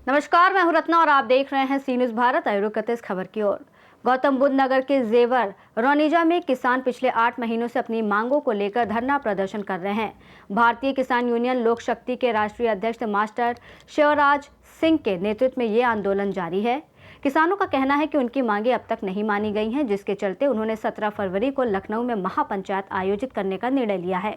नमस्कार, मैं हूं रत्ना और आप देख रहे हैं सी न्यूज़ भारत। आइए रुकते इस खबर की ओर। गौतम बुद्ध नगर के जेवर रौनीजा में किसान पिछले 8 महीनों से अपनी मांगों को लेकर धरना प्रदर्शन कर रहे हैं। भारतीय किसान यूनियन लोक शक्ति के राष्ट्रीय अध्यक्ष मास्टर शिवराज सिंह के नेतृत्व में ये आंदोलन जारी है। किसानों का कहना है कि उनकी मांगें अब तक नहीं मानी गई हैं, जिसके चलते उन्होंने 17 फरवरी को लखनऊ में महापंचायत आयोजित करने का निर्णय लिया है।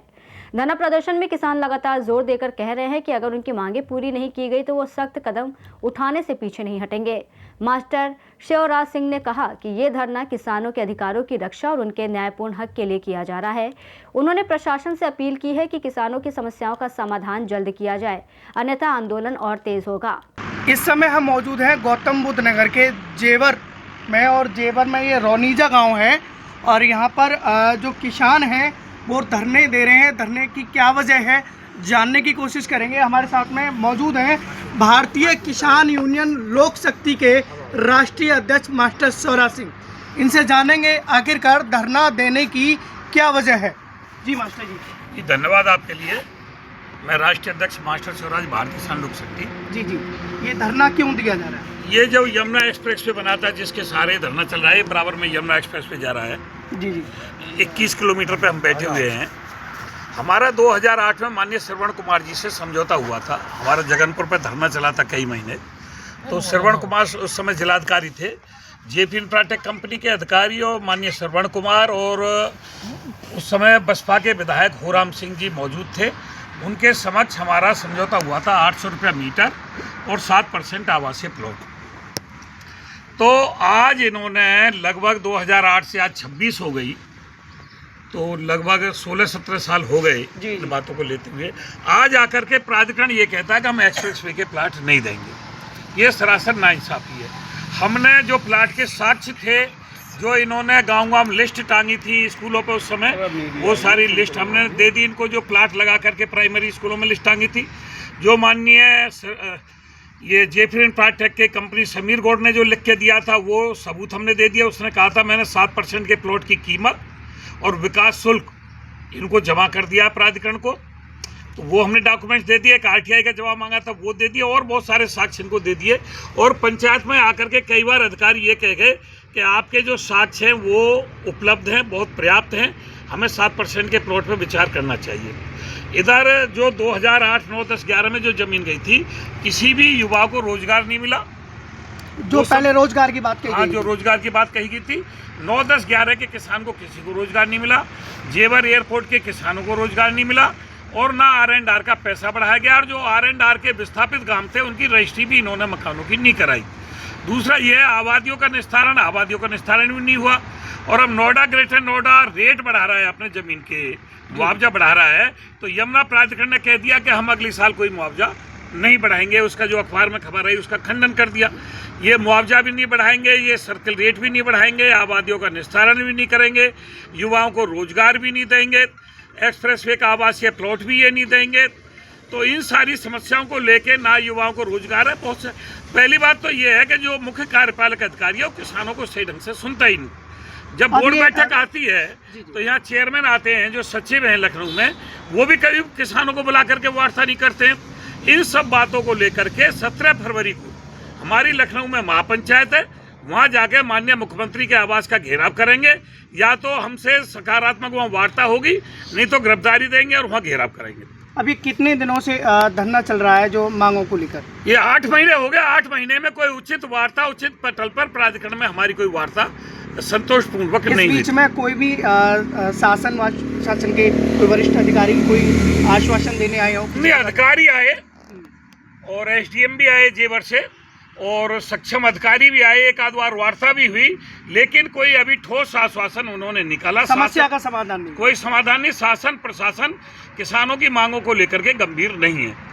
धरना प्रदर्शन में किसान लगातार जोर देकर कह रहे हैं कि अगर उनकी मांगें पूरी नहीं की गई तो वो सख्त कदम उठाने से पीछे नहीं हटेंगे। मास्टर शिवराज सिंह ने कहा कि ये धरना किसानों के अधिकारों की रक्षा और उनके न्यायपूर्ण हक के लिए किया जा रहा है। उन्होंने प्रशासन से अपील की है कि किसानों की समस्याओं का समाधान जल्द किया जाए, अन्यथा आंदोलन और तेज होगा। इस समय हम मौजूद हैं गौतम बुद्ध नगर के जेवर में, और जेवर में ये रौनीजा गांव है, और यहाँ पर जो किसान हैं वो धरने दे रहे हैं। धरने की क्या वजह है जानने की कोशिश करेंगे। हमारे साथ में मौजूद हैं भारतीय किसान यूनियन लोक शक्ति के राष्ट्रीय अध्यक्ष मास्टर शिवराज सिंह। इनसे जानेंगे आखिरकार धरना देने की क्या वजह है। जी मास्टर जी। धन्यवाद आपके लिए। मैं राष्ट्रीय अध्यक्ष मास्टर शिवराज, भारतीय किसान लोक शक्ति। जी, ये धरना क्यों दिया जा रहा है? ये जो यमुना एक्सप्रेस पे बना था, जिसके सहारे धरना चल रहा है, बराबर में यमुना एक्सप्रेस पे जा रहा है। जी। 21 किलोमीटर पे हम बैठे हुए हैं। हमारा 2008 में माननीय श्रवण कुमार जी से समझौता हुआ था। हमारा जगनपुर पे धरना चला था कई महीने। तो श्रवण कुमार उस समय जिलाधिकारी थे। जेपी इंफ्राटेक कंपनी के अधिकारी और माननीय श्रवण कुमार और उस समय बसपा के विधायक होराम सिंह जी मौजूद थे। उनके समक्ष हमारा समझौता हुआ था 800 रुपया मीटर और 7% आवासीय प्लॉट। तो आज इन्होंने लगभग 2008 से आज 26 हो गई, तो लगभग 16-17 साल हो गए इन बातों को लेते हुए। आज आकर के प्राधिकरण ये कहता है कि हम एक्सप्रेस वे के प्लाट नहीं देंगे। ये सरासर नाइंसाफी है। हमने जो प्लाट के साक्ष्य थे, जो इन्होंने गांव लिस्ट टांगी थी स्कूलों पे उस समय, वो सारी लिस्ट हमने दे दी इनको। जो प्लाट लगा करके प्राइमरी स्कूलों में लिस्ट टांगी थी, जो माननीय ये जेपी इंफ्राटेक के कंपनी समीर गौड़ ने जो लिख के दिया था, वो सबूत हमने दे दिया। उसने कहा था मैंने 7% के प्लॉट की कीमत और विकास शुल्क इनको जमा कर दिया प्राधिकरण को। तो वो हमने डॉक्यूमेंट्स दे दिए। एक आरटीआई का जवाब मांगा था, वो दे दिया, और बहुत सारे साक्ष्य इनको दे दिए। और पंचायत में आकर के कई बार अधिकारी ये कह गए कि आपके जो साक्ष्य हैं वो उपलब्ध हैं, बहुत पर्याप्त हैं, हमें 7% के प्लॉट पर विचार करना चाहिए। इधर जो 2008, 9, 10, 11 में जो ज़मीन गई थी, किसी भी युवा को रोजगार नहीं मिला। जो पहले रोजगार की बात कही हाँ, जो रोजगार की बात कही गई थी, 9, 10, 11 के किसान को किसी को रोजगार नहीं मिला। जेवर एयरपोर्ट के किसानों को रोजगार नहीं मिला, और ना R&R का पैसा बढ़ाया गया। और जो R&R के विस्थापित गांव थे, उनकी रजिस्ट्री भी इन्होंने मकानों की नहीं कराई। दूसरा ये है आबादियों का निस्तारण भी नहीं हुआ। और अब नोएडा, ग्रेटर नोएडा रेट बढ़ा रहा है, अपने ज़मीन के मुआवजा बढ़ा रहा है। तो यमुना प्राधिकरण ने कह दिया कि हम अगले साल कोई मुआवजा नहीं बढ़ाएंगे। उसका जो अखबार में खबर आई, उसका खंडन कर दिया। ये मुआवजा भी नहीं बढ़ाएंगे, ये सर्किल रेट भी नहीं बढ़ाएंगे, आबादियों का निस्तारण भी नहीं करेंगे, युवाओं को रोजगार भी नहीं देंगे, एक्सप्रेसवे का आवासीय प्लॉट भी ये नहीं देंगे। तो इन सारी समस्याओं को लेके ना युवाओं को रोजगार है। बहुत से पहली बात तो ये है कि जो मुख्य कार्यपालक अधिकारी है वो किसानों को सही ढंग से सुनता ही नहीं। जब बोर्ड बैठक आती है तो यहाँ चेयरमैन आते हैं जो सचिव हैं लखनऊ में, वो भी कभी किसानों को बुला करके वार्ता नहीं करते हैं। इन सब बातों को लेकर के 17 फरवरी को हमारी लखनऊ में महापंचायत है, वहाँ जाके माननीय मुख्यमंत्री के आवास का घेराव करेंगे। या तो हमसे सकारात्मक वहाँ वार्ता होगी, नहीं तो गिरफ्तारी देंगे और वहाँ घेराव करेंगे। अभी कितने दिनों से धरना चल रहा है जो मांगों को लेकर? ये 8 महीने हो गए। 8 महीने में कोई उचित वार्ता, उचित पटल पर प्राधिकरण में हमारी कोई वार्ता संतोषपूर्वक नहीं है। इस बीच में कोई भी शासन के कोई वरिष्ठ अधिकारी कोई आश्वासन देने आए हो? नहीं, अधिकारी आए और एसडीएम भी आए जेवर से, और सक्षम अधिकारी भी आए, एक आध बार वार्ता भी हुई, लेकिन कोई अभी ठोस आश्वासन उन्होंने निकाला। समस्या का समाधान नहीं, कोई समाधान नहीं। शासन प्रशासन किसानों की मांगों को लेकर के गंभीर नहीं है।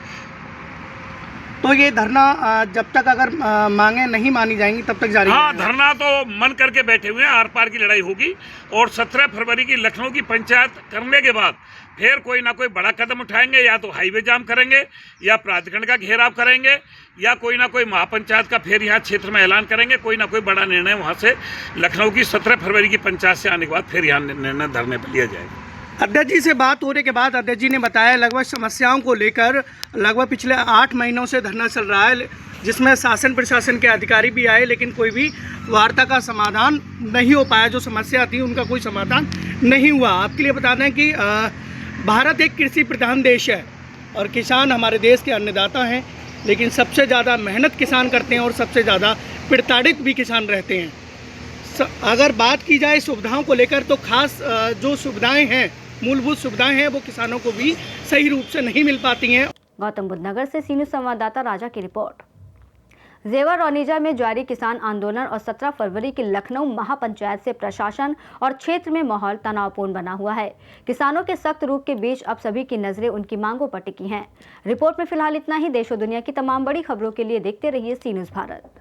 तो ये धरना जब तक अगर मांगे नहीं मानी जाएंगी तब तक जारी? हाँ, धरना तो मन करके बैठे हुए हैं। आर पार की लड़ाई होगी, और 17 फरवरी की लखनऊ की पंचायत करने के बाद फिर कोई ना कोई बड़ा कदम उठाएंगे। या तो हाईवे जाम करेंगे, या प्राधिकरण का घेराव करेंगे, या कोई ना कोई महापंचायत का फिर यहाँ क्षेत्र में ऐलान करेंगे। कोई ना कोई बड़ा निर्णय वहाँ से लखनऊ की 17 फरवरी की पंचायत से आने के बाद फिर यहाँ निर्णय धरने पर लिया जाएगा। अध्यक्ष जी से बात होने के बाद अध्यक्ष जी ने बताया लगभग समस्याओं को लेकर लगभग पिछले 8 महीनों से धरना चल रहा है, जिसमें शासन प्रशासन के अधिकारी भी आए, लेकिन कोई भी वार्ता का समाधान नहीं हो पाया। जो समस्या थी उनका कोई समाधान नहीं हुआ। आपके लिए बता दें कि भारत एक कृषि प्रधान देश है और किसान हमारे देश के अन्नदाता हैं, लेकिन सबसे ज़्यादा मेहनत किसान करते हैं और सबसे ज़्यादा प्रताड़ित भी किसान रहते हैं। अगर बात की जाए सुविधाओं को लेकर तो खास जो सुविधाएं हैं, मूलभूत सुविधाएं हैं, वो किसानों को भी सही रूप से नहीं मिल पाती हैं। गौतम बुद्ध नगर से सी न्यूज़ संवाददाता राजा की रिपोर्ट। जेवर रौनीजा में जारी किसान आंदोलन और 17 फरवरी की लखनऊ महापंचायत से प्रशासन और क्षेत्र में माहौल तनावपूर्ण बना हुआ है। किसानों के सख्त रुख के बीच अब सभी की नजरें उनकी मांगों पर टिकी हैं। रिपोर्ट में फिलहाल इतना ही। देश और दुनिया की तमाम बड़ी खबरों के लिए देखते रहिए सी न्यूज़ भारत।